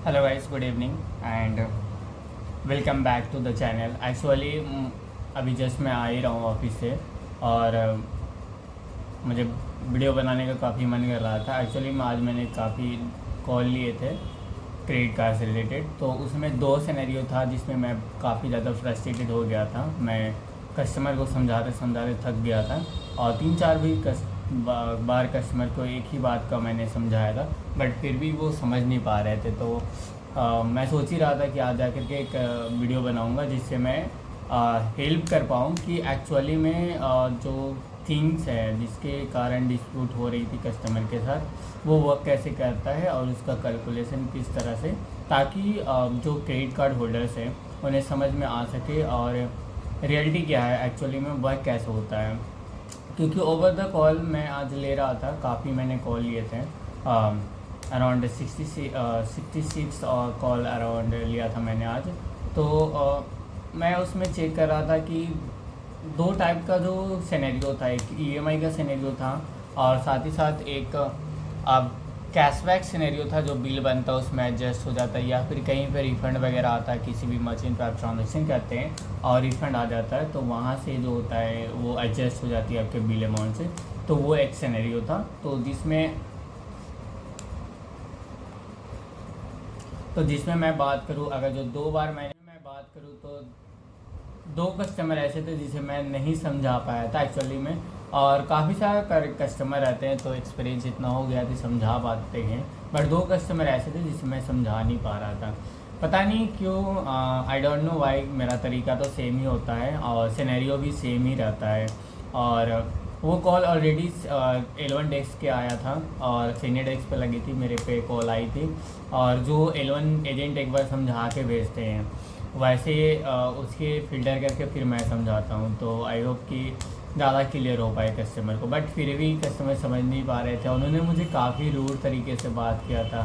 Hello guys, good evening and welcome back to the channel. Actually अभी just मैं आ ही रहा हूँ ऑफिस से और मुझे वीडियो बनाने का काफ़ी मन कर रहा था। एक्चुअली आज मैंने काफ़ी कॉल लिए थे क्रेडिट कार्ड से रिलेटेड, तो उसमें दो सिनेरियो था जिसमें मैं काफ़ी ज़्यादा फ्रस्ट्रेटेड हो गया था। मैं कस्टमर को समझाते समझाते थक गया था और तीन चार भी बार कस्टमर को एक ही बात का मैंने समझाया था, बट फिर भी वो समझ नहीं पा रहे थे। तो मैं सोच ही रहा था कि आज जाकर के एक वीडियो बनाऊंगा जिससे मैं हेल्प कर पाऊँ कि एक्चुअली में जो थिंग्स है जिसके कारण डिस्प्यूट हो रही थी कस्टमर के साथ, वो वर्क कैसे करता है और उसका कैलकुलेशन किस तरह से, ताकि जो क्रेडिट कार्ड होल्डर्स हैं उन्हें समझ में आ सके और रियलिटी क्या है, एक्चुअली में वर्क कैसे होता है। क्योंकि ओवर द कॉल मैं आज ले रहा था, काफ़ी मैंने कॉल लिए थे, अराउंड 66 कॉल अराउंड लिया था मैंने आज। तो मैं उसमें चेक कर रहा था कि दो टाइप का जो सिनेरियो था, एक ईएमआई का सिनेरियो था और साथ ही साथ एक अब कैशबैक सिनेरियो था। जो बिल बनता है उसमें एडजस्ट हो जाता है या फिर कहीं पे रिफ़ंड वगैरह आता है, किसी भी मर्चेंट पे आप ट्रांजेक्शन करते हैं और रिफ़ंड आ जाता है तो वहाँ से जो होता है वो एडजस्ट हो जाती है आपके बिल अमाउंट से। तो वो एक सिनेरियो था जिसमें मैं बात करूँ, अगर जो दो बार मैं बात करूँ तो दो कस्टमर ऐसे थे जिसे मैं नहीं समझा पाया था एक्चुअली में। और काफ़ी सारे कस्टमर रहते हैं तो एक्सपीरियंस इतना हो गया कि समझा पाते हैं, बट दो कस्टमर ऐसे थे जिसे मैं समझा नहीं पा रहा था। पता नहीं क्यों, आई डोंट नो वाई। मेरा तरीका तो सेम ही होता है और सिनेरियो भी सेम ही रहता है। और वो कॉल ऑलरेडी एलेवन डेस्क के आया था और सीनियर डेस्क पे लगी थी, मेरे पे कॉल आई थी। और जो एलेवन एजेंट एक बार समझा के भेजते हैं वैसे उसके फ़िल्टर करके फिर मैं समझाता हूँ। तो आई होप कि ज़्यादा क्लियर हो पाए कस्टमर को, बट फिर भी कस्टमर समझ नहीं पा रहे थे। उन्होंने मुझे काफ़ी रूड तरीके से बात किया था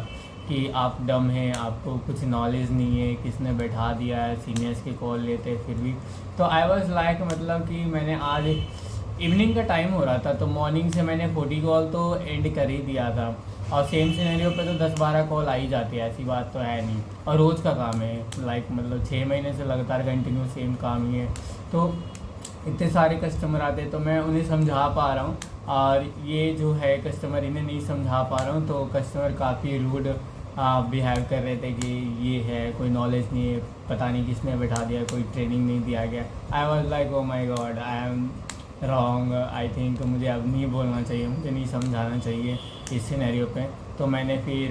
कि आप डम हैं, आपको कुछ नॉलेज नहीं है, किसने बैठा दिया है, सीनियर्स की कॉल लेते फिर भी। तो आई वॉज लाइक, मतलब कि मैंने आज इवनिंग का टाइम हो रहा था तो मॉर्निंग से मैंने 40 कॉल तो एंड कर ही दिया था और सेम सिनेरियो पे तो 10-12 कॉल आ ही जाती है, ऐसी बात तो है नहीं। और रोज़ का काम है, लाइक मतलब 6 महीने से लगातार कंटिन्यू सेम काम ही है। तो इतने सारे कस्टमर आते हैं तो मैं उन्हें समझा पा रहा हूँ और ये जो है कस्टमर इन्हें नहीं समझा पा रहा हूँ। तो कस्टमर काफ़ी रूड बिहेव कर रहे थे कि ये है, कोई नॉलेज नहीं है, पता नहीं किसने बैठा दिया, कोई ट्रेनिंग नहीं दिया गया। I was like oh my God, I am wrong. I think मुझे अब नहीं बोलना चाहिए, मुझे नहीं समझाना चाहिए इस सिनेरियो पे। तो मैंने फिर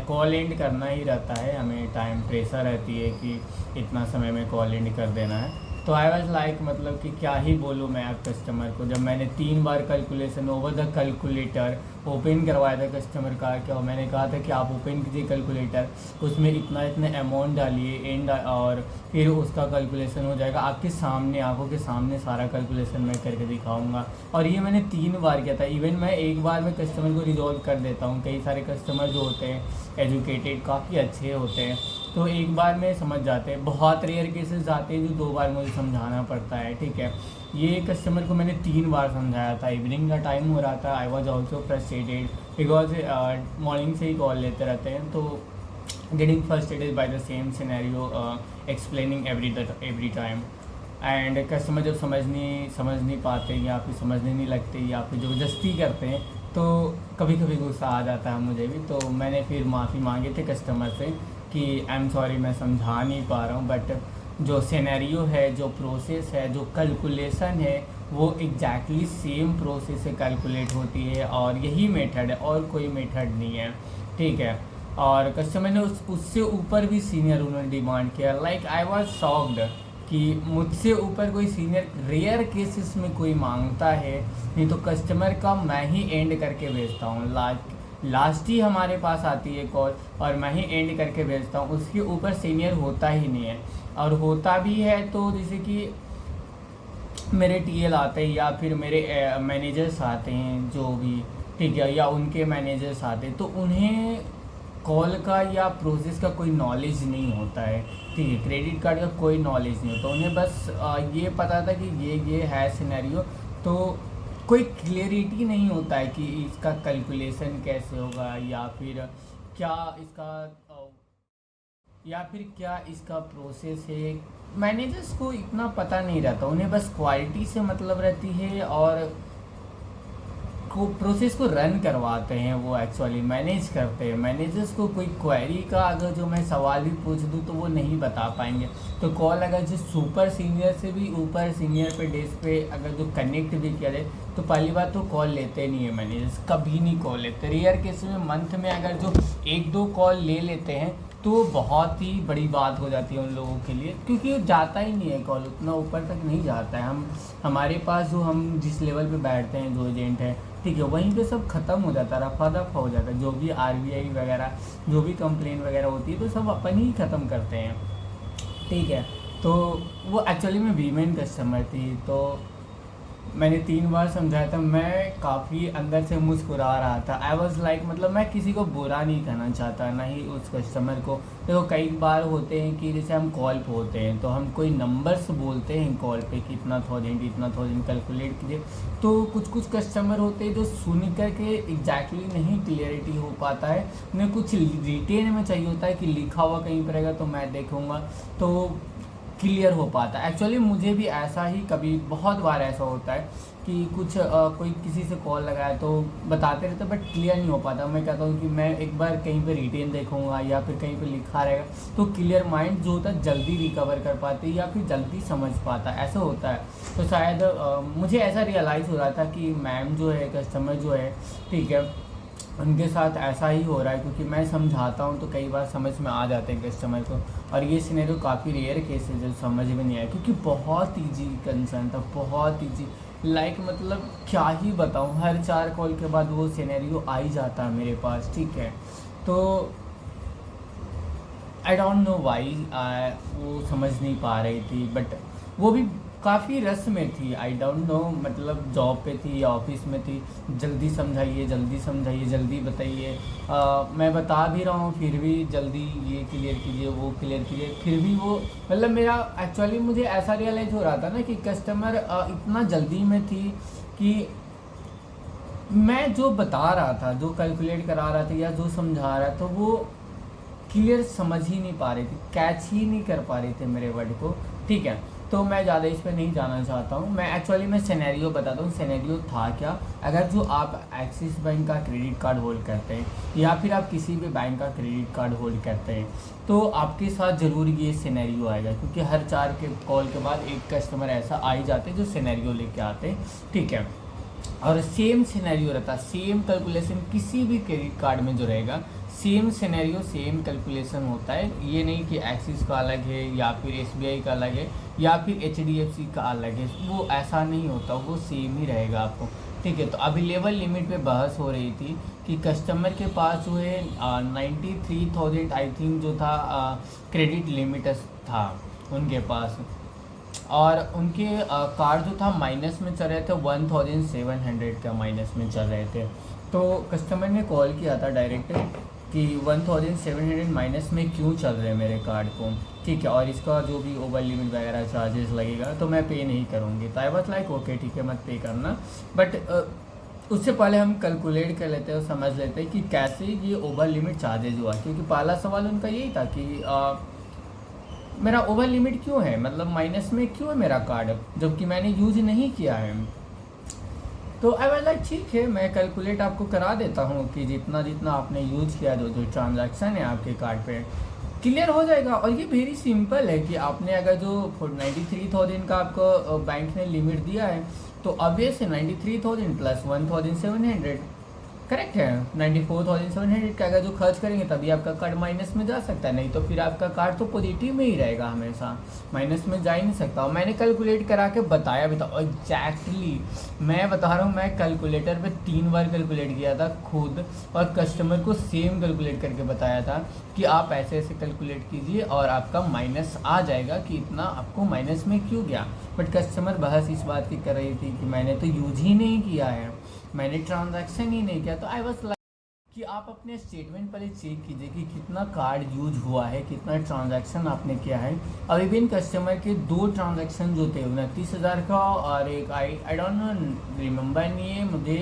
कॉल एंड करना ही रहता है, हमें टाइम प्रेशर रहती है कि इतना समय में कॉल एंड कर देना है। तो आई वॉज लाइक, मतलब कि क्या ही बोलूँ मैं अब कस्टमर को, जब मैंने 3 बार calculation over the calculator open करवाया था कस्टमर का। क्या मैंने कहा था कि आप ओपन कीजिए कैलकुलेटर, उसमें इतना इतने अमाउंट डालिए एंड, और फिर उसका कैलकुलेशन हो जाएगा आपके सामने, आंखों के सामने सारा कैलकुलेशन मैं करके दिखाऊंगा। और ये मैंने 3 बार किया था। इवन मैं एक बार में कस्टमर को रिजॉल्व कर देता हूँ। कई सारे कस्टमर जो होते हैं एजुकेटेड, काफ़ी अच्छे होते हैं, तो एक बार में समझ जाते हैं। बहुत रेयर केसेस आते हैं जो 2 बार मुझे समझाना पड़ता है, ठीक है। ये कस्टमर को मैंने 3 बार समझाया था। इवनिंग का टाइम हो रहा था, I was also frustrated because morning से ही कॉल लेते रहते हैं। तो getting frustrated by the same scenario, explaining every time. And customer जब समझ नहीं पाते या फिर समझने नहीं लगते या फिर ज़बरदस्ती करते हैं तो कभी कभी गुस्सा आ जाता है मुझे भी। तो मैंने फिर माफ़ी मांगे थे कस्टमर से कि आई एम सॉरी, मैं समझा नहीं पा रहा हूँ, बट जो सिनेरियो है, जो प्रोसेस है, जो कैलकुलेशन है, वो एग्जैक्टली सेम प्रोसेस से कैलकुलेट होती है और यही मेथड है और कोई मेथड नहीं है, ठीक है। और कस्टमर ने उससे ऊपर भी सीनियर उन्होंने डिमांड किया। लाइक आई वाज शॉक्ड कि मुझसे ऊपर कोई सीनियर रेयर केसेस में कोई मांगता है, नहीं तो कस्टमर का मैं ही एंड करके भेजता हूँ। लास्ट ही हमारे पास आती है कॉल और मैं ही एंड करके भेजता हूँ, उसके ऊपर सीनियर होता ही नहीं है। और होता भी है तो जैसे कि मेरे टीएल आते हैं या फिर मेरे मैनेजर्स आते हैं जो भी, ठीक है, या उनके मैनेजर्स आते हैं, तो उन्हें कॉल का या प्रोसेस का कोई नॉलेज नहीं होता है, ठीक है। क्रेडिट कार्ड का कोई नॉलेज नहीं होता उन्हें, बस ये पता था कि ये है सिनेरियो। तो कोई क्लियरिटी नहीं होता है कि इसका कैलकुलेशन कैसे होगा या फिर क्या इसका या फिर क्या इसका प्रोसेस है। मैनेजर्स को इतना पता नहीं रहता, उन्हें बस क्वालिटी से मतलब रहती है और को प्रोसेस को रन करवाते हैं, वो एक्चुअली मैनेज करते हैं। मैनेजर्स को कोई क्वेरी का अगर जो मैं सवाल भी पूछ दूँ तो वो नहीं बता पाएंगे। तो कॉल अगर जो सुपर सीनियर से भी ऊपर सीनियर पे डेस्क पे अगर जो कनेक्ट भी किया जाए तो पहली बात तो कॉल लेते नहीं है मैनेजर्स, कभी नहीं कॉल लेते। रेयर केस में मंथ में अगर जो एक दो कॉल ले लेते हैं तो बहुत ही बड़ी बात हो जाती है उन लोगों के लिए, क्योंकि जाता ही नहीं है कॉल, उतना ऊपर तक नहीं जाता है। हमारे पास जो हम जिस लेवल पे बैठते हैं जो एजेंट है, ठीक है, वहीं पे सब खत्म हो जाता है, रफा दफा हो जाता है। जो भी आरबीआई वगैरह जो भी कंप्लेन वगैरह होती है तो सब अपन ही ख़त्म करते हैं, ठीक है। तो वो एक्चुअली में वीमेन कस्टमर थी, तो मैंने 3 बार समझाया था। मैं काफ़ी अंदर से मुस्कुरा रहा था। आई वॉज लाइक, मतलब मैं किसी को बुरा नहीं करना चाहता, ना ही उस कस्टमर को। देखो कई बार होते हैं कि जैसे हम कॉल पे होते हैं तो हम कोई नंबर्स बोलते हैं कॉल पे कि इतना थाउजेंड कैलकुलेट कीजिए, तो कुछ कस्टमर होते हैं जो सुन करके एग्जैक्टली नहीं क्लियरिटी हो पाता है, उन्हें कुछ रिटेन में चाहिए होता है कि लिखा हुआ कहीं पर रहेगा तो मैं देखूँगा तो क्लियर हो पाता है। एक्चुअली मुझे भी ऐसा ही कभी बहुत बार ऐसा होता है कि कुछ कोई किसी से कॉल लगाया तो बताते रहते बट क्लियर नहीं हो पाता। मैं कहता हूँ कि मैं एक बार कहीं पे रिटेन देखूँगा या फिर कहीं पे लिखा रहेगा तो क्लियर माइंड जो होता है जल्दी रिकवर कर पाते या फिर जल्दी समझ पाता है, ऐसा होता है। तो शायद मुझे ऐसा रियलाइज़ हो रहा था कि मैम जो है, कस्टमर जो है, ठीक है, उनके साथ ऐसा ही हो रहा है, क्योंकि मैं समझाता हूँ तो कई बार समझ में आ जाते हैं कस्टमर को। और ये सिनेरियो काफ़ी रेयर केस है जो समझ में नहीं आया, क्योंकि बहुत ईजी कंसर्न था, बहुत ईजी। लाइक मतलब क्या ही बताऊँ, हर 4 कॉल के बाद वो सिनेरियो आ ही जाता है मेरे पास, ठीक है। तो आई डोंट नो वाई वो समझ नहीं पा रही थी, बट वो भी काफ़ी रस में थी। आई डोंट नो, मतलब जॉब पे थी या ऑफिस में थी। जल्दी समझाइए, जल्दी समझाइए, जल्दी बताइए। मैं बता भी रहा हूँ फिर भी जल्दी ये क्लियर कीजिए, वो क्लियर कीजिए, फिर भी वो मतलब मेरा एक्चुअली मुझे ऐसा रियलाइज़ हो रहा था ना कि कस्टमर इतना जल्दी में थी कि मैं जो बता रहा था, जो कैलकुलेट करा रहा था या जो समझा रहा था वो क्लियर समझ ही नहीं पा रही थी, कैच ही नहीं कर पा रहे थे मेरे वर्ड को, ठीक है। तो मैं ज़्यादा इस पर नहीं जाना चाहता हूँ। मैं एक्चुअली मैं सिनेरियो बताता हूँ। सिनेरियो था क्या, अगर जो आप एक्सिस बैंक का क्रेडिट कार्ड होल्ड करते हैं या फिर आप किसी भी बैंक का क्रेडिट कार्ड होल्ड करते हैं तो आपके साथ ज़रूर ये सिनेरियो आएगा, क्योंकि हर 4 के कॉल के बाद एक कस्टमर ऐसा आ ही जाते हैं जो सिनेरियो लेके आते हैं, ठीक है। और सेम सिनेरियो रहता, सेम कैलकुलेशन किसी भी क्रेडिट कार्ड में जो रहेगा, सेम सिनेरियो सेम कैलकुलेशन होता है। ये नहीं कि एक्सिस का अलग है या फिर एसबीआई का अलग है या फिर एचडीएफसी का अलग है, वो ऐसा नहीं होता, वो सेम ही रहेगा आपको, ठीक है। तो अवेलेबल लिमिट पे बहस हो रही थी कि कस्टमर के पास जो है 93,000 आई थिंक जो था क्रेडिट लिमिट था उनके पास, और उनके कार्ड जो था माइनस में चल रहे थे, 1700 का माइनस में चल रहे थे। तो कस्टमर ने कॉल किया था डायरेक्ट कि 1700 माइनस में क्यों चल रहे हैं मेरे कार्ड को, ठीक है, और इसका जो भी ओवर लिमिट वगैरह चार्जेस लगेगा तो मैं पे नहीं करूँगी। तो आई वाज लाइक ओके ठीक है, मत पे करना, बट उससे पहले हम कैलकुलेट कर लेते हैं और समझ लेते हैं कि कैसे ये ओवर लिमिट चार्जेज हुआ। क्योंकि पहला सवाल उनका यही था कि मेरा ओवर लिमिट क्यों है, मतलब माइनस में क्यों है मेरा कार्ड जबकि मैंने यूज़ नहीं किया है। तो आई वाज लाइक ठीक है, मैं कैलकुलेट आपको करा देता हूँ कि जितना जितना आपने यूज़ किया, जो जो ट्रांजैक्शन है आपके कार्ड पे क्लियर हो जाएगा। और ये वेरी सिंपल है कि आपने अगर जो 93,000 का आपको बैंक ने लिमिट दिया है तो ऑब्वियस है 93,000 प्लस 1,700 करेक्ट है। 94,700 का अगर जो खर्च करेंगे तभी आपका कार्ड माइनस में जा सकता है, नहीं तो फिर आपका कार्ड तो पॉजिटिव में ही रहेगा, हमेशा माइनस में जा ही नहीं सकता। और मैंने कैलकुलेट करा के बताया भी था एग्जैक्टली, मैं बता रहा हूँ, मैं कैलकुलेटर पे 3 बार कैलकुलेट किया था खुद, और कस्टमर को सेम कैलकुलेट करके बताया था कि आप ऐसे ऐसे कैलकुलेट कीजिए और आपका माइनस आ जाएगा कि इतना आपको माइनस में क्यों गया। बट कस्टमर बहस इस बात की कर रही थी कि मैंने तो यूज ही नहीं किया है, मैंने ट्रांजैक्शन ही नहीं किया। तो आई वाज लाइक कि आप अपने स्टेटमेंट पहले चेक कीजिए कि कितना कार्ड यूज हुआ है, कितना ट्रांजैक्शन आपने किया है। और इवन कस्टमर के 2 ट्रांजैक्शन जो थे 29,000 का और एक आई डोंट नो रिमेंबर नहीं है मुझे,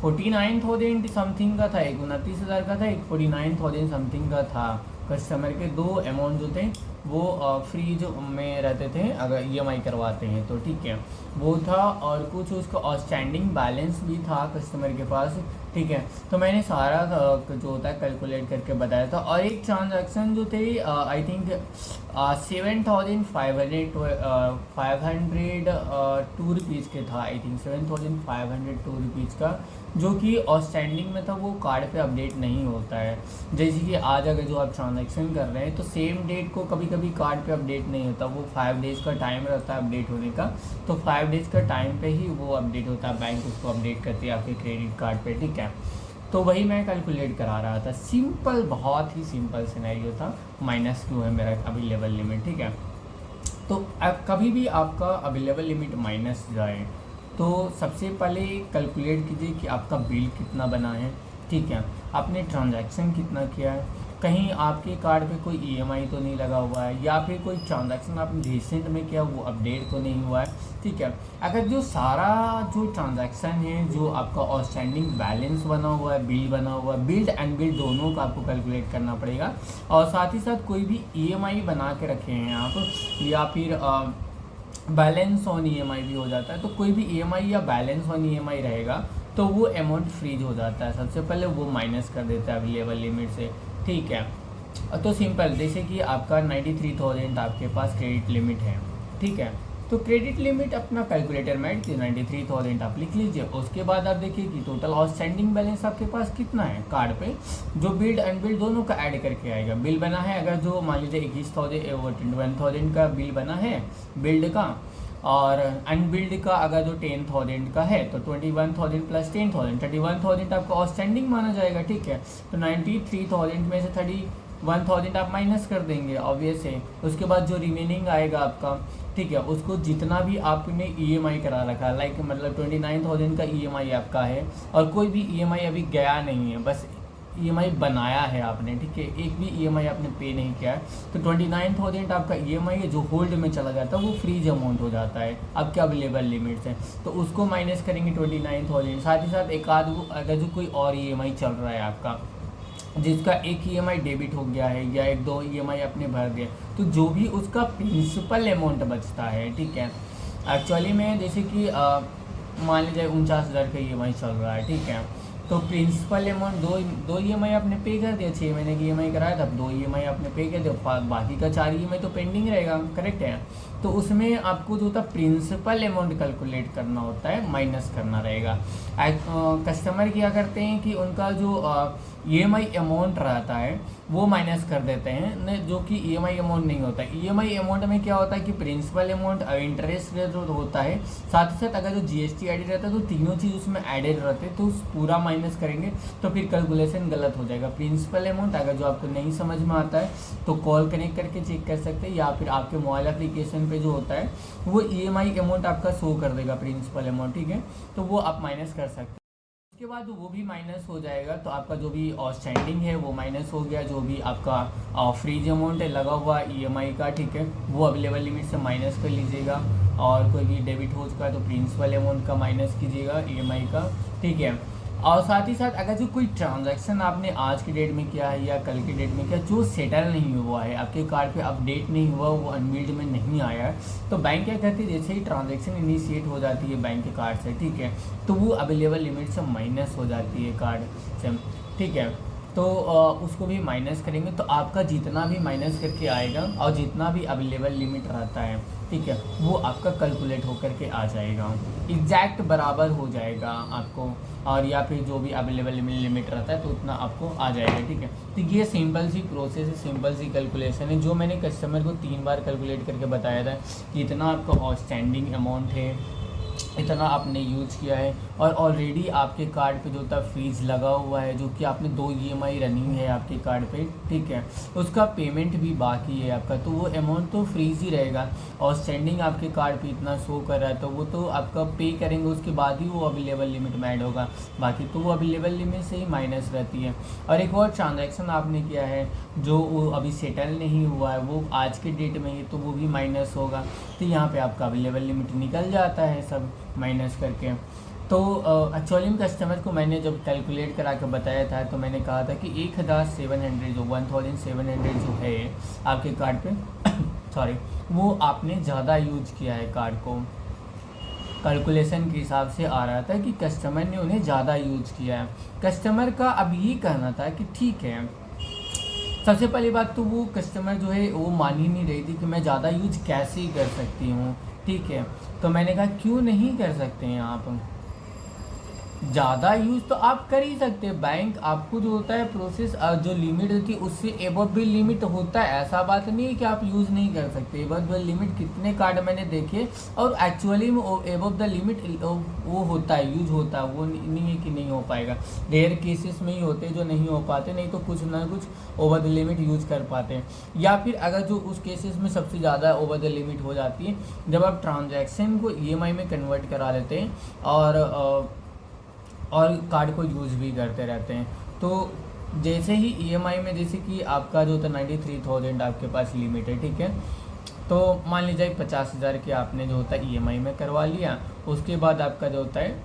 49,000 समथिंग का था, एक 29,000 का था, एक 49,000 समथिंग का था। कस्टमर के दो अमाउंट जो थे वो फ्री जो में रहते थे अगर ईएमआई करवाते हैं तो, ठीक है, वो था। और कुछ उसका आउटस्टैंडिंग बैलेंस भी था कस्टमर के पास, ठीक है। तो मैंने सारा जो होता है कैलकुलेट करके बताया था। और एक ट्रांजैक्शन जो थे आई थिंक 7,502 रुपीज़ के था, आई थिंक 7,502 रुपीज़ का, जो कि आउटस्टैंडिंग में था, वो कार्ड पे अपडेट नहीं होता है। जैसे कि आज अगर जो आप ट्रांजैक्शन कर रहे हैं तो सेम डेट को कभी कभी कार्ड पे अपडेट नहीं होता, वो 5 डेज़ का टाइम रहता है अपडेट होने का। तो 5 डेज़ का टाइम पे ही वो अपडेट होता है, बैंक उसको अपडेट करती है आपके क्रेडिट कार्ड पे, ठीक है। तो वही मैं कैलकुलेट करा रहा था, सिंपल, बहुत ही सिंपल सिनेरियो था। -2 है मेरा अवेलेबल लिमिट, ठीक है। तो अब कभी भी आपका अवेलेबल लिमिट माइनस जाए तो सबसे पहले कैलकुलेट कीजिए कि आपका बिल कितना बना है, ठीक है, आपने ट्रांजैक्शन कितना किया है, कहीं आपके कार्ड पे कोई ईएमआई तो नहीं लगा हुआ है, या फिर कोई ट्रांजैक्शन आपने रिसेंट में किया वो अपडेट तो नहीं हुआ है, ठीक है। अगर जो सारा जो ट्रांजैक्शन है, जो आपका आउटस्टैंडिंग बैलेंस बना हुआ है, बिल बना हुआ है, बिल्ड एंड बिल दोनों का आपको कैलकुलेट करना पड़ेगा। और साथ ही साथ कोई भी ईएमआई बना के रखे हैं आप, या फिर बैलेंस ऑन ईएमआई भी हो जाता है, तो कोई भी ईएमआई या बैलेंस ऑन ईएमआई रहेगा तो वो अमाउंट फ्रीज हो जाता है, सबसे पहले वो माइनस कर देता है अवेलेबल लिमिट से, ठीक है। तो सिंपल, जैसे कि आपका 93,000 आपके पास क्रेडिट लिमिट है, ठीक है। तो क्रेडिट लिमिट अपना कैलकुलेटर में ऐड कीजिए, 93,000 आप लिख लीजिए। उसके बाद आप देखिए कि टोटल आउटस्टैंडिंग बैलेंस आपके पास कितना है कार्ड पे, जो बिल्ड एंड बिल दोनों का ऐड करके आएगा। बिल बना है अगर जो मान लीजिए 21,000 का बिल बना है बिल्ड का, और अनबिल्ड का अगर जो 10,000 का है तो 21,000 प्लस 10,000 31,000 आपका आउटस्टैंडिंग माना जाएगा, ठीक है। तो 93,000 में से 31,000 आप माइनस कर देंगे ऑब्वियस है। उसके बाद जो रिमेनिंग आएगा आपका, ठीक है, उसको जितना भी आपने ईएमआई करा रखा है, लाइक मतलब 29,000 का ईएमआई आपका है और कोई भी ईएमआई अभी गया नहीं है, बस ईएमआई बनाया है आपने, ठीक है, एक भी ईएमआई आपने पे नहीं किया है, तो 29,000 आपका ईएमआई है जो होल्ड में चला जाता है, वो फ्रीज अमाउंट हो जाता है आपके अवेलेबल लिमिट से। तो उसको माइनस करेंगे 29,000। साथ ही साथ एक आध अगर जो कोई और ईएमआई चल रहा है आपका, जिसका एक ईएमआई डेबिट हो गया है या एक दो ईएमआई आपने भर दिया, तो जो भी उसका प्रिंसिपल अमाउंट बचता है, ठीक है, एक्चुअली में जैसे कि मान लीजिए 49,000 का ईएमआई चल रहा है, ठीक है, तो प्रिंसिपल अमाउंट दो ईएमआई आपने पे कर दिया, 6 महीने की ईएमआई कराया था, 2 ईएमआई आपने पे कर दिया, बाकी का 4 ईएमआई तो पेंडिंग रहेगा, करेक्ट है। तो उसमें आपको जो होता है प्रिंसिपल अमाउंट कैलकुलेट करना होता है, माइनस करना रहेगा। कस्टमर क्या करते हैं कि उनका जो ईएमआई अमाउंट रहता है वो माइनस कर देते हैं, जो कि ईएमआई अमाउंट नहीं होता है। ईएमआई अमाउंट में क्या होता है कि प्रिंसिपल अमाउंट, इंटरेस्ट रेट होता है, साथ ही साथ अगर जो जीएसटी एडेड रहता है तो तीनों चीज़ उसमें एडेड रहते हैं, तो उस पूरा माइनस करेंगे तो फिर कैलकुलेशन गलत हो जाएगा। प्रिंसिपल अमाउंट अगर जो आपको नहीं समझ में आता है तो कॉल कनेक्ट करके चेक कर सकते हैं, या फिर आपके मोबाइल एप्लीकेशन पे जो होता है वो ईएमआई अमाउंट आपका शो कर देगा प्रिंसिपल अमाउंट, ठीक है, तो वो आप माइनस कर सकते हैं। उसके बाद वो भी माइनस हो जाएगा, तो आपका जो भी आउटस्टैंडिंग है वो माइनस हो गया, जो भी आपका फ्रीज अमाउंट है लगा हुआ ईएमआई का, ठीक है, वो अवेलेबल लिमिट से माइनस कर लीजिएगा। और कोई भी डेबिट हो चुका है तो प्रिंसिपल अमाउंट का माइनस कीजिएगा ईएमआई का, ठीक है। और साथ ही साथ अगर जो कोई ट्रांजैक्शन आपने आज की डेट में किया है या कल की डेट में किया जो सेटल नहीं हुआ है, आपके कार्ड पे अपडेट नहीं हुआ, वो अनबिल्ड में नहीं आया है, तो बैंक क्या करती है, जैसे ही ट्रांजैक्शन इनिशिएट हो जाती है बैंक के कार्ड से, ठीक है, तो वो अवेलेबल लिमिट से माइनस हो जाती है कार्ड से, ठीक है। तो उसको भी माइनस करेंगे तो आपका जितना भी माइनस करके आएगा और जितना भी अवेलेबल लिमिट रहता है, ठीक है, वो आपका कैलकुलेट होकर के आ जाएगा, एग्जैक्ट बराबर हो जाएगा आपको, और या फिर जो भी अवेलेबल लिमिट रहता है तो उतना आपको आ जाएगा, ठीक है। तो ये सिंपल सी प्रोसेस है, सिंपल सी कैलकुलेशन है, जो मैंने कस्टमर को 3 बार कैलकुलेट करके बताया था कि इतना आपका आउटस्टैंडिंग अमाउंट है, इतना आपने यूज किया है, और ऑलरेडी आपके कार्ड पे जो था फीस लगा हुआ है, जो कि आपने 2 ईएमआई रनिंग है आपके कार्ड पे, ठीक है, उसका पेमेंट भी बाकी है आपका, तो वो अमाउंट तो फ्रीज ही रहेगा। और स्टैंडिंग आपके कार्ड पे इतना शो कर रहा है तो वो तो आपका पे करेंगे, उसके बाद ही वो अवेलेबल लिमिट में ऐड होगा, बाकी तो वो अवेलेबल लिमिट से ही माइनस रहती है। और एक और ट्रांजैक्शन आपने किया है जो वो अभी सेटल नहीं हुआ है, वो आज के डेट में ही, तो वो भी माइनस होगा, तो यहाँ पे आपका अवेलेबल लिमिट निकल जाता है सब माइनस करके। तो एक्चुअली में कस्टमर को मैंने जब कैलकुलेट करा के बताया था तो मैंने कहा था कि 1700 जो 1700 जो है आपके कार्ड पे सॉरी वो आपने ज़्यादा यूज किया है कार्ड को। कैलकुलेशन के हिसाब से आ रहा था कि कस्टमर ने उन्हें ज़्यादा यूज किया है। कस्टमर का अब ये कहना था कि ठीक है, सबसे पहली बात तो वो कस्टमर जो है वो मान ही नहीं रही थी कि मैं ज़्यादा यूज कैसे ही कर सकती हूँ। ठीक है, तो मैंने कहा क्यों नहीं कर सकते हैं आप, ज़्यादा यूज़ तो आप कर ही सकते हैं। बैंक आपको जो होता है प्रोसेस जो लिमिट होती है उससे एबव भी लिमिट होता है, ऐसा बात नहीं है कि आप यूज़ नहीं कर सकते। एबव द लिमिट कितने कार्ड मैंने देखे और एक्चुअली में एबव द लिमिट वो होता है, यूज होता है, वो नहीं है कि नहीं हो पाएगा। रेयर केसेस में ही होते हैं जो नहीं हो पाते, नहीं तो कुछ ना कुछ ओवर द लिमिट यूज कर पाते हैं। या फिर अगर जो उस केसेस में सबसे ज़्यादा ओवर द लिमिट हो जाती है जब आप ट्रांजैक्शन को EMI में कन्वर्ट करा लेते हैं और कार्ड को यूज़ भी करते रहते हैं। तो जैसे ही EMI में जैसे कि आपका जो होता है 93,000 आपके पास लिमिट है, ठीक है, तो मान लीजिए 50,000 के आपने जो होता है EMI में करवा लिया, उसके बाद आपका जो होता है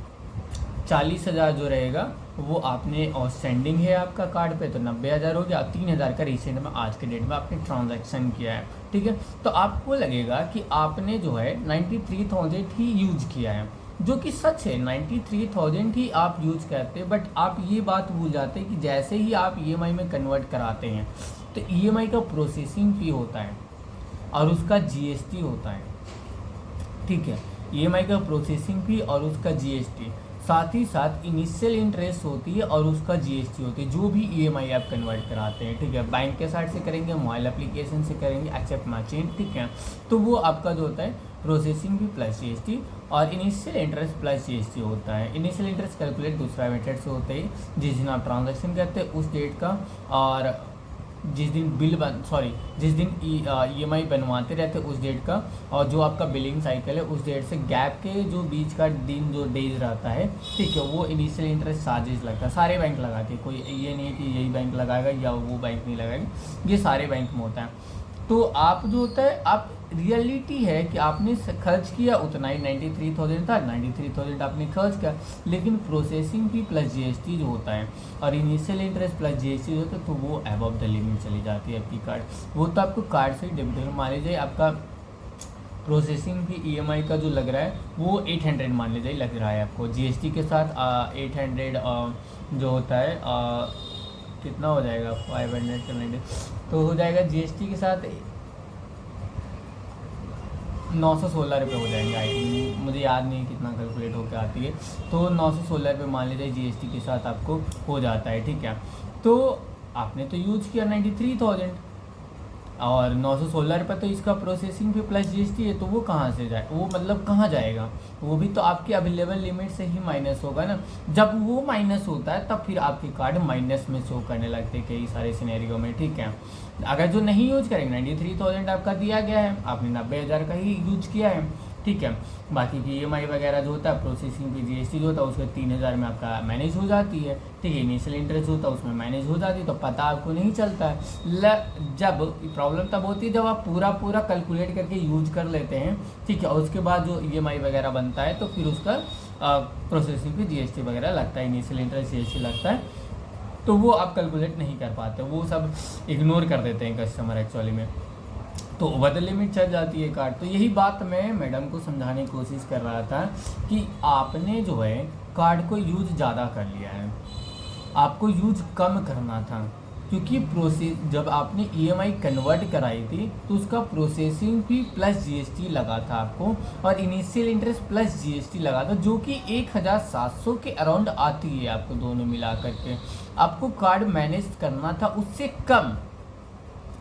40,000 जो रहेगा वो आपने आउटस्टैंडिंग है आपका कार्ड पे, तो 90,000 हो गया। 3,000 का रिसेंट में आज के डेट में आपने ट्रांजैक्शन किया है, ठीक है, तो आपको लगेगा कि आपने जो है 93,000 ही यूज किया है, जो कि सच है, 93,000 ही आप यूज करते हैं। बट आप ये बात भूल जाते हैं कि जैसे ही आप EMI में कन्वर्ट कराते हैं तो EMI का प्रोसेसिंग फ़ी होता है और उसका GST होता है, ठीक है, EMI का प्रोसेसिंग फ़ी और उसका GST, साथ ही साथ इनिशियल इंटरेस्ट होती है और उसका GST होती है, जो भी EMI आप कन्वर्ट कराते हैं, ठीक है, बैंक के साइड से करेंगे, मोबाइल एप्लीकेशन से करेंगे, एक्सेप्ट मर्चेंट, ठीक है, तो वो आपका जो होता है प्रोसेसिंग भी प्लस GST और इनिशियल इंटरेस्ट प्लस GST होता है। इनिशियल इंटरेस्ट कैलकुलेट दूसरा मेथड से होता है, जिस दिन आप ट्रांजैक्शन करते हैं उस डेट का, और जिस दिन जिस दिन EMI बनवाते रहते हैं उस डेट का, और जो आपका बिलिंग साइकिल है उस डेट से गैप के जो बीच का दिन जो डेज रहता है, ठीक है, वो इनिशियल इंटरेस्ट चार्जेस लगता है। सारे बैंक लगाते हैं, कोई ये नहीं है कि यही बैंक लगाएगा या वो बैंक नहीं लगाएगा, ये सारे बैंक में होता है। तो आप जो होता है आप रियलिटी है कि आपने खर्च किया उतना ही 93,000 था, 93,000 आपने खर्च किया, लेकिन प्रोसेसिंग फी प्लस GST जो होता है और इनिशियल इंटरेस्ट प्लस GST जो होता है तो वो अबव द लिमिट चली जाती है आपकी कार्ड, वो तो आपको कार्ड से ही डेबिट। मान लीजिए आपका प्रोसेसिंग फी EMI का जो लग रहा है वो 800 मान लीजिए लग रहा है आपको, GST के साथ 800 जो होता है कितना हो जाएगा 500 तो हो जाएगा GST के साथ 916 रुपये हो जाएंगे। आई थिंक मुझे याद नहीं कितना कैलकुलेट होकर आती है, तो 916 रुपये मान लीजिए GST के साथ आपको हो जाता है, ठीक है। तो आपने तो यूज किया 93,000 और 916 रुपये तो इसका प्रोसेसिंग फी प्लस GST है, तो वो कहाँ से जाए, वो मतलब कहाँ जाएगा, वो भी तो आपकी अवेलेबल लिमिट से ही माइनस होगा ना। जब वो माइनस होता है तब फिर आपके कार्ड माइनस में शो करने लगते हैं कई सारे सिनेरियो में, ठीक है। अगर जो नहीं यूज करेंगे 93,000 आपका दिया गया है, आपने 90,000 का ही यूज किया है, ठीक है, बाकी की EMI वगैरह जो होता है प्रोसेसिंग की GST जो होता है उसके 3,000 में आपका मैनेज हो जाती है, ठीक है, इनिशियल इंटरेस्ट होता है उसमें मैनेज हो जाती है, तो पता आपको नहीं चलता है। जब प्रॉब्लम तब होती है जब आप पूरा कैलकुलेट करके यूज कर लेते हैं, ठीक है, और उसके बाद जो EMI वगैरह बनता है तो फिर उसका प्रोसेसिंग की GST वगैरह लगता है, इनिशियल इंटरेस्ट GST लगता है, तो वो आप कैलकुलेट नहीं कर पाते, वो सब इग्नोर कर देते हैं कस्टमर एक्चुअली में, तो ओवर द लिमिट चल जाती है कार्ड। तो यही बात मैं मैडम को समझाने की कोशिश कर रहा था कि आपने जो है कार्ड को यूज ज़्यादा कर लिया है, आपको यूज कम करना था, क्योंकि जब आपने EMI कन्वर्ट कराई थी तो उसका प्रोसेसिंग फी प्लस GST लगा था आपको और इनिशियल इंटरेस्ट प्लस GST लगा था, जो कि 1,700 के अराउंड आती है आपको दोनों मिला करके। आपको कार्ड मैनेज करना था उससे कम,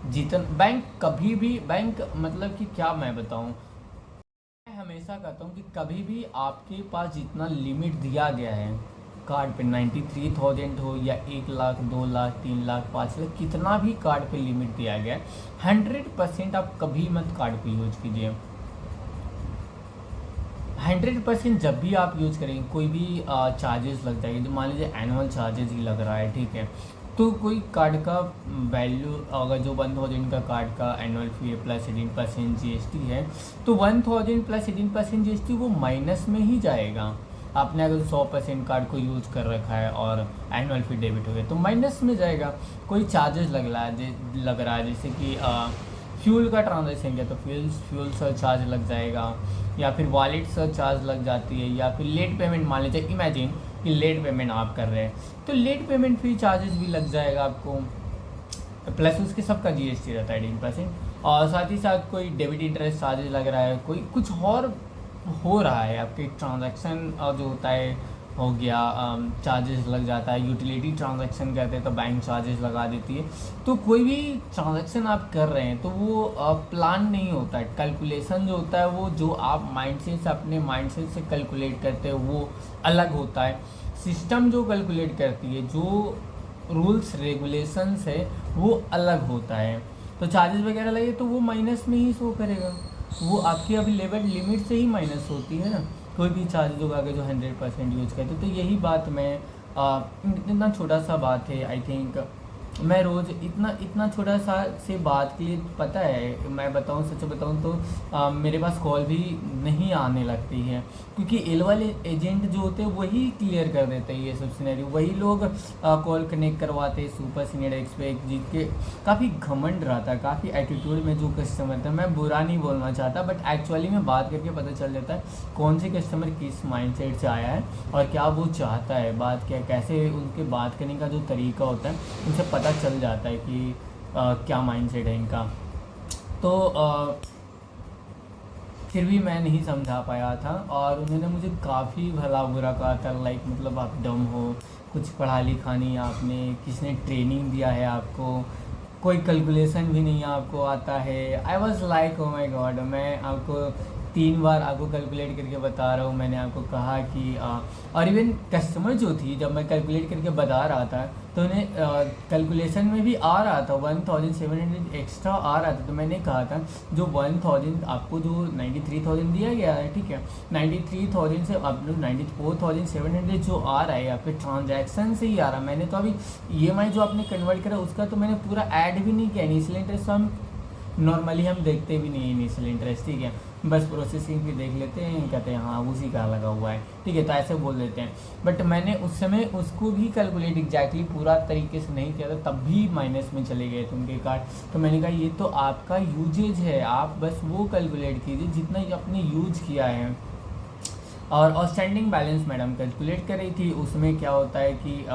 बैंक कभी भी, बैंक मतलब कि क्या मैं बताऊं, मैं हमेशा कहता हूं कि कभी भी आपके पास जितना लिमिट दिया गया है कार्ड पे 93,000 हो या 1 लाख 2 लाख 3 लाख 5 लाख, कितना भी कार्ड पे लिमिट दिया गया है 100% आप कभी मत कार्ड पे यूज कीजिए। 100% जब भी आप यूज करेंगे कोई भी चार्जेस लग जाएंगे, तो मान लीजिए एनुअल चार्जेस ही लग रहा है, ठीक है, तो कोई कार्ड का वैल्यू अगर जो 1,000 का कार्ड का एनुअल फी है प्लस 18% GST है, तो 1,000 प्लस 18% GST वो माइनस में ही जाएगा, आपने अगर 100% कार्ड को यूज़ कर रखा है और एनुअल फी डेबिट हो गया तो माइनस में जाएगा। कोई चार्जेस लग रहा है जैसे कि फ्यूल का ट्रांजेक्शन किया तो फ्यूल सरचार्ज लग जाएगा, या फिर वॉलेट सरचार्ज लग जाती है, या फिर लेट पेमेंट मान लीजिए, इमेजिन कि लेट पेमेंट आप कर रहे हैं तो लेट पेमेंट फी चार्जेस भी लग जाएगा आपको, प्लस उसके सबका जीएसटी रहता है 18%। और साथ ही साथ कोई डेबिट इंटरेस्ट चार्जेस लग रहा है, कोई कुछ और हो रहा है, आपके ट्रांजैक्शन जो होता है हो गया चार्जेस लग जाता है। यूटिलिटी ट्रांजैक्शन करते हैं तो बैंक चार्जेस लगा देती है। तो कोई भी ट्रांजैक्शन आप कर रहे हैं तो वो प्लान नहीं होता है, कैलकुलेशन जो होता है वो जो आप अपने माइंडसेट से कैलकुलेट करते हैं वो अलग होता है। सिस्टम जो कैलकुलेट करती है, जो रूल्स रेगुलेशंस है वो अलग होता है। तो चार्जेस वगैरह लगे तो वो माइनस में ही शो करेगा, वो आपकी अवेलेबल लिमिट से ही माइनस होती है ना। कोई भी चार्जेज होगा अगर जो 100% यूज़ करते तो यही बात मैं इतना छोटा सा बात है, आई थिंक मैं रोज़ इतना छोटा सा से बात के लिए पता है, मैं बताऊं सच बताऊं तो मेरे पास कॉल भी नहीं आने लगती है, क्योंकि एल वाले एजेंट जो होते हैं वही क्लियर कर देते हैं ये सब सिनेरियो। वही लोग कॉल कनेक्ट करवाते हैं सुपर सीनियर एक्स पे जीत के। काफ़ी घमंड रहता है, काफ़ी एटीट्यूड में जो कस्टमर था, मैं बुरा नहीं बोलना चाहता बट एक्चुअली में बात करके पता चल जाता है कौन से कस्टमर किस माइंडसेट से आया है और क्या वो चाहता है, बात क्या कैसे उनके बात करने का जो तरीका होता है उनसे पता चल जाता है कि क्या माइंडसेट है इनका। तो फिर भी मैं नहीं समझा पाया था और उन्होंने मुझे काफ़ी भला बुरा कहा था, लाइक मतलब आप डम हो, कुछ पढ़ा लिखा नहीं आपने, किसने ट्रेनिंग दिया है आपको, कोई कैलकुलेशन भी नहीं आपको आता है। I was like oh my God, मैं आपको 3 बार आपको कैलकुलेट करके बता रहा हूँ। मैंने आपको कहा कि और इवन कस्टमर जो थी जब मैं कैलकुलेट करके बता रहा था तो उन्हें कैलकुलेशन में भी आ रहा था 1700 एक्स्ट्रा आ रहा था। तो मैंने कहा था जो 1000 आपको जो 93,000 दिया गया है, ठीक है, 93,000 से आप लोग 94,700 जो आ रहा है आपके ट्रांजैक्शन से ही आ रहा है। मैंने तो अभी EMI जो आपने कन्वर्ट करा उसका तो मैंने पूरा ऐड भी नहीं किया। इनिशियल इंटरेस्ट हम नॉर्मली हम देखते भी नहीं इनिशियल इंटरेस्ट, ठीक है, बस प्रोसेसिंग भी देख लेते हैं, कहते हैं हाँ उसी का लगा हुआ है, ठीक है, तो ऐसे बोल देते हैं। बट मैंने उस समय उसको भी कैलकुलेट एग्जैक्टली पूरा तरीके से नहीं किया था, तब भी माइनस में चले गए थे उनके कार्ड। तो मैंने कहा ये तो आपका यूजेज है, आप बस वो कैलकुलेट कीजिए जितना आपने यूज किया है। और आउटस्टैंडिंग बैलेंस मैडम कैलकुलेट कर रही थी, उसमें क्या होता है कि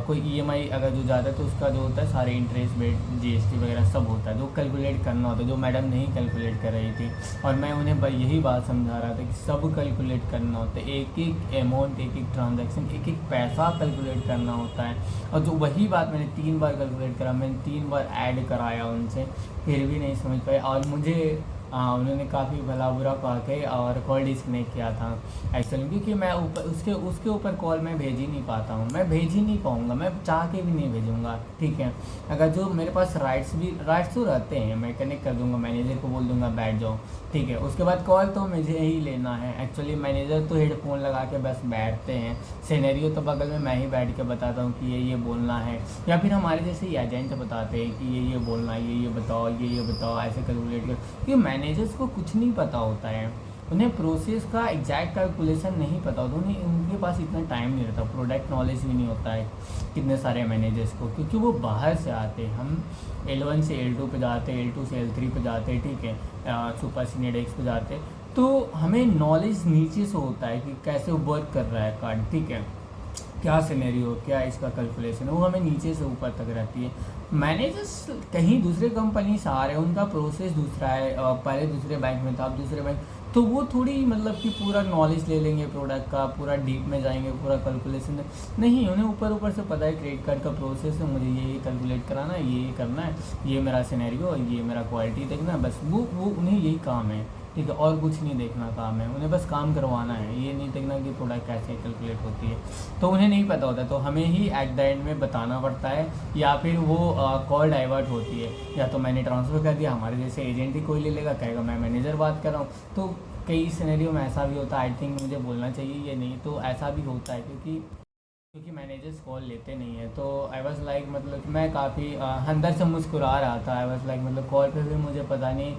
कोई EMI अगर जो जाता है तो उसका जो होता है सारे इंटरेस्ट रेट GST वगैरह सब होता है, जो कैलकुलेट करना होता है, जो मैडम नहीं कैलकुलेट कर रही थी। और मैं उन्हें यही बात समझा रहा था कि सब कैलकुलेट करना होता है, एक एक अमाउंट, एक एक ट्रांजैक्शन, एक एक पैसा कैलकुलेट करना होता है। और जो वही बात मैंने 3 बार कैलकुलेट करा, मैंने 3 बार ऐड कराया उनसे, फिर भी नहीं समझ पाए। और मुझे उन्होंने काफ़ी भला बुरा कहा के और कॉल डिस्कनेक्ट किया था एक्चुअली, क्योंकि मैं उसके ऊपर कॉल मैं भेज ही नहीं पाता हूँ, मैं भेज ही नहीं पाऊँगा, मैं चाह के भी नहीं भेजूँगा, ठीक है। अगर जो मेरे पास राइट्स तो रहते हैं, मैं कनेक्ट कर दूँगा, मैनेजर को बोल दूँगा बैठ जाओ, ठीक है। उसके बाद कॉल तो मुझे ही लेना है एक्चुअली। मैनेजर तो हेडफोन लगा के बस बैठते हैं, सिनेरियो तो बगल में मैं ही बैठ के बताता हूँ कि ये बोलना है, या फिर हमारे जैसे एजेंट बताते हैं कि ये बोलना है, ये बताओ, ये बताओ, ऐसे कैलकुलेट कर। क्योंकि मैनेजर्स को कुछ नहीं पता होता है, उन्हें प्रोसेस का एग्जैक्ट कैलकुलेशन नहीं पता होता, उनके पास इतना टाइम नहीं रहता, प्रोडक्ट नॉलेज भी नहीं होता है कितने सारे मैनेजर्स को, क्योंकि वो बाहर से आते हैं। हम L1 से L2 पे जाते हैं, L2 से L3 पे जाते हैं, ठीक है, सुपर सीनियर एक्स पे जाते हैं, तो हमें नॉलेज नीचे से होता है कि कैसे वर्क कर रहा है कार्ड, ठीक है, क्या सिनेरियो, क्या इसका कैलकुलेशन है, वो हमें नीचे से ऊपर तक रहती है। मैनेजर्स कहीं दूसरे कंपनी से आ रहे हैं, उनका प्रोसेस दूसरा है, पहले दूसरे बैंक में था, अब दूसरे बैंक, तो वो थोड़ी मतलब कि पूरा नॉलेज ले लेंगे प्रोडक्ट का, पूरा डीप में जाएंगे, पूरा कैलकुलेशन नहीं, उन्हें ऊपर से पता है क्रेडिट कार्ड का प्रोसेस है, मुझे ये कैलकुलेट कराना है, ये करना है, ये मेरा सिनेरियो, ये मेरा क्वालिटी देखना है, बस वो उन्हें यही काम है, ठीक है, और कुछ नहीं देखना काम है, उन्हें बस काम करवाना है, ये नहीं देखना कि प्रोडक्ट कैसे कैलकुलेट होती है, तो उन्हें नहीं पता होता, तो हमें ही एट द एंड में बताना पड़ता है, या फिर वो कॉल डाइवर्ट होती है, या तो मैंने ट्रांसफ़र कर दिया, हमारे जैसे एजेंट ही कोई ले लेगा, कहेगा मैं मैनेजर बात कर रहा हूँ। तो कई सिनेरियो में ऐसा भी होता है, आई थिंक मुझे बोलना चाहिए ये नहीं, तो ऐसा भी होता है क्योंकि मैनेजर्स कॉल लेते नहीं है। तो आई वॉज लाइक मतलब मैं काफ़ी अंदर से मुस्कुरा रहा था, आई वॉज लाइक मतलब कॉल पे भी मुझे पता नहीं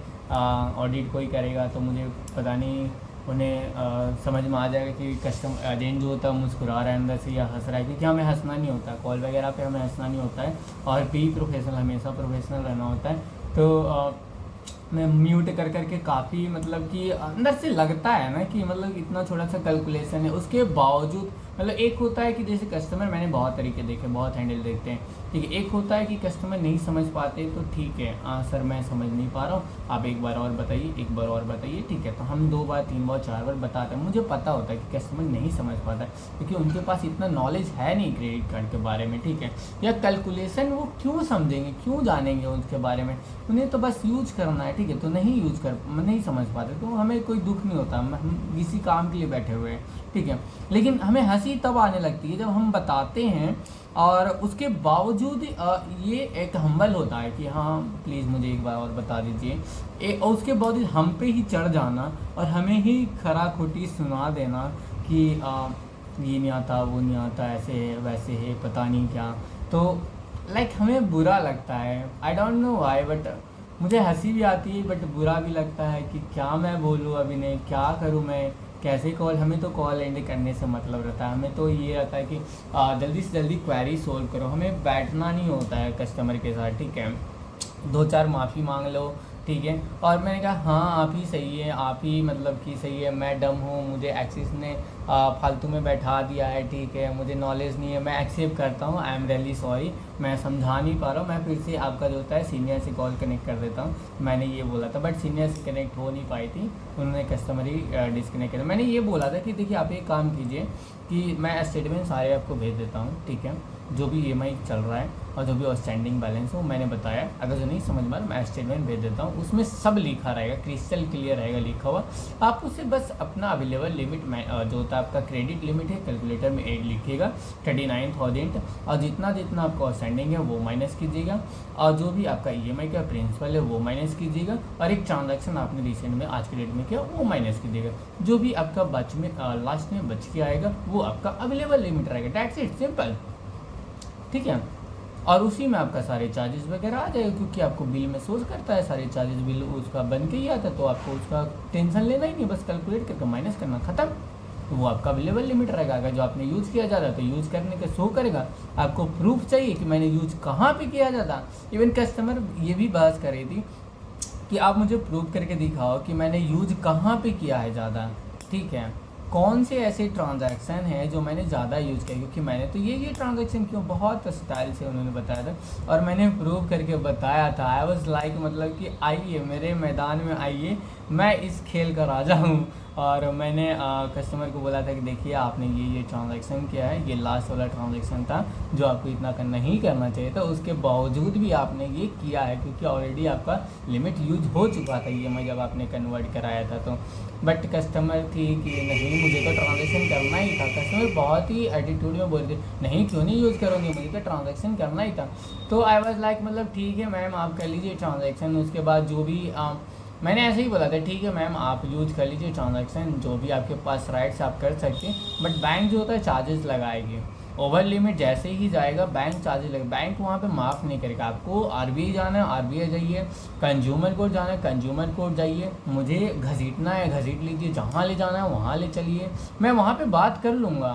ऑडिट कोई करेगा तो मुझे पता नहीं उन्हें समझ में आ जाएगा कि कस्टमर एजेंट जो होता है मुस्कुरा रहा है अंदर से या हंस रहा है, क्योंकि हमें हंसना नहीं होता, कॉल वगैरह पे हमें हंसना नहीं होता है और बी प्रोफेशनल, हमेशा प्रोफेशनल रहना होता है। तो मैं म्यूट कर करके काफ़ी मतलब कि अंदर से लगता है ना कि मतलब इतना छोटा सा कैलकुलेशन है, उसके बावजूद मतलब एक होता है कि जैसे कस्टमर, मैंने बहुत तरीके देखे, बहुत हैंडल देखते हैं, ठीक है। एक होता है कि कस्टमर नहीं समझ पाते तो ठीक है, हाँ सर मैं समझ नहीं पा रहा हूँ, आप एक बार और बताइए, एक बार और बताइए, ठीक है। तो हम 2 बार 3 बार 4 बार बताते हैं। मुझे पता होता है कि कस्टमर नहीं समझ पाता है क्योंकि उनके पास इतना नॉलेज है नहीं क्रेडिट कार्ड के बारे में, ठीक है। या कैलकुलेशन वो क्यों समझेंगे, क्यों जानेंगे उसके बारे में, उन्हें तो बस यूज करना है, ठीक है। तो नहीं समझ पाते तो हमें कोई दुख नहीं होता, हम किसी काम के लिए बैठे हुए हैं, ठीक है। लेकिन हमें हंसी तब आने लगती है जब हम बताते हैं और उसके बावजूद ये एक हम्बल होता है कि हाँ प्लीज़ मुझे एक बार और बता दीजिए, और उसके बावजूद हम पे ही चढ़ जाना और हमें ही खरा खोटी सुना देना कि ये नहीं आता, वो नहीं आता, ऐसे है वैसे है, पता नहीं क्या। तो लाइक हमें बुरा लगता है, I don't know why, but मुझे हंसी भी आती है बट बुरा भी लगता है कि क्या मैं बोलूँ, अभी नहीं क्या करूँ मैं, कैसे कॉल, हमें तो कॉल एंड करने से मतलब रहता है, हमें तो ये रहता है कि जल्दी से जल्दी क्वेरी सोल्व करो, हमें बैठना नहीं होता है कस्टमर के साथ, ठीक है। 2-4 माफ़ी मांग लो, ठीक है। और मैंने कहा हाँ आप ही सही है, आप ही मतलब कि सही है, मैं डम हूँ, मुझे एक्सिस ने फालतू में बैठा दिया है, ठीक है, मुझे नॉलेज नहीं है, मैं एक्सेप्ट करता हूँ, आई एम रियली सॉरी, मैं समझा नहीं पा रहा हूँ, मैं फिर से आपका जो होता है सीनियर से कॉल कनेक्ट कर देता हूँ। मैंने ये बोला था बट सीनियर से कनेक्ट हो नहीं पाई थी, उन्होंने कस्टमर ही डिस्कनेक्ट किया। मैंने ये बोला था कि देखिए आप एक काम कीजिए कि मैं स्टेटमेंट सारे आपको भेज देता हूँ, ठीक है, जो भी EMI चल रहा है और जो भी आउटस्टैंडिंग बैलेंस है वो मैंने बताया, अगर जो नहीं समझ में आ रहा मैं स्टेटमेंट भेज देता हूँ, उसमें सब लिखा रहेगा, क्रिस्टल क्लियर रहेगा लिखा हुआ। आप उससे बस अपना अवेलेबल लिमिट जो होता है आपका क्रेडिट लिमिट है कैलकुलेटर में 8 लिखिएगा 39,000, और जितना जितना आपका आउटस्टैंडिंग है वो माइनस कीजिएगा, और जो भी आपका EMI का प्रिंसिपल है वो माइनस कीजिएगा, और एक ट्रांजैक्शन आपने रिसेंट में आज के डेट में किया वो माइनस कीजिएगा। जो भी आपका बच में लास्ट में बच के आएगा वो आपका अवेलेबल लिमिट रहेगा, दैट्स इट, सिंपल, ठीक है। और उसी में आपका सारे चार्जेस वगैरह आ जाएगा, क्योंकि आपको बिल में सोच करता है सारे चार्जेस, बिल उसका बन के ही आता है, तो आपको उसका टेंशन लेना ही नहीं, बस कैलकुलेट करके माइनस करना, खत्म। तो वो आपका अवेलेबल लिमिट रहेगा, अगर जो आपने यूज़ किया जाता है तो यूज़ करने का शो करेगा। आपको प्रूफ चाहिए कि मैंने यूज़ कहाँ पे किया जाता, इवन कस्टमर ये भी बहस कर रही थी कि आप मुझे प्रूफ करके दिखाओ कि मैंने यूज कहाँ पे किया है ज़्यादा, ठीक है, कौन से ऐसे ट्रांजैक्शन है जो मैंने ज़्यादा यूज़ किया, क्योंकि मैंने तो ये ट्रांजैक्शन क्यों, बहुत स्टाइल से उन्होंने बताया था और मैंने प्रूव करके बताया था। आई वाज लाइक मतलब कि आइए मेरे मैदान में आइए, मैं इस खेल का राजा हूँ। और मैंने कस्टमर को बोला था कि देखिए आपने ये ट्रांजैक्शन किया है, ये लास्ट वाला ट्रांजैक्शन था जो आपको इतना नहीं करना चाहिए था, उसके बावजूद भी आपने ये किया है क्योंकि ऑलरेडी आपका लिमिट यूज हो चुका था EMI जब आपने कन्वर्ट कराया था। तो बट कस्टमर थी कि नहीं मुझे तो ट्रांजैक्शन करना ही था, कस्टमर बहुत ही एटीट्यूड में बोल रहे नहीं क्यों नहीं यूज़ करोगे, मुझे तो ट्रांजैक्शन करना ही था। तो आई वाज लाइक मतलब ठीक है मैम आप कर लीजिए ट्रांजैक्शन, उसके बाद जो भी मैंने ऐसे ही बोला था ठीक है मैम आप यूज कर लीजिए ट्रांजैक्शन, जो भी आपके पास राइट्स आप कर सकते हैं, बट बैंक जो होता है चार्जेस लगाएगी, ओवर लिमिट जैसे ही जाएगा बैंक चार्जेस लगे, बैंक वहाँ पे माफ़ नहीं करेगा। आपको RBI जाना है RBI जाइए, कंज्यूमर कोर्ट जाना है कंज्यूमर कोर्ट जाइए, मुझे घसीटना है घसीट लीजिए, जहाँ ले जाना है वहाँ ले चलिए, मैं वहाँ पे बात कर लूँगा।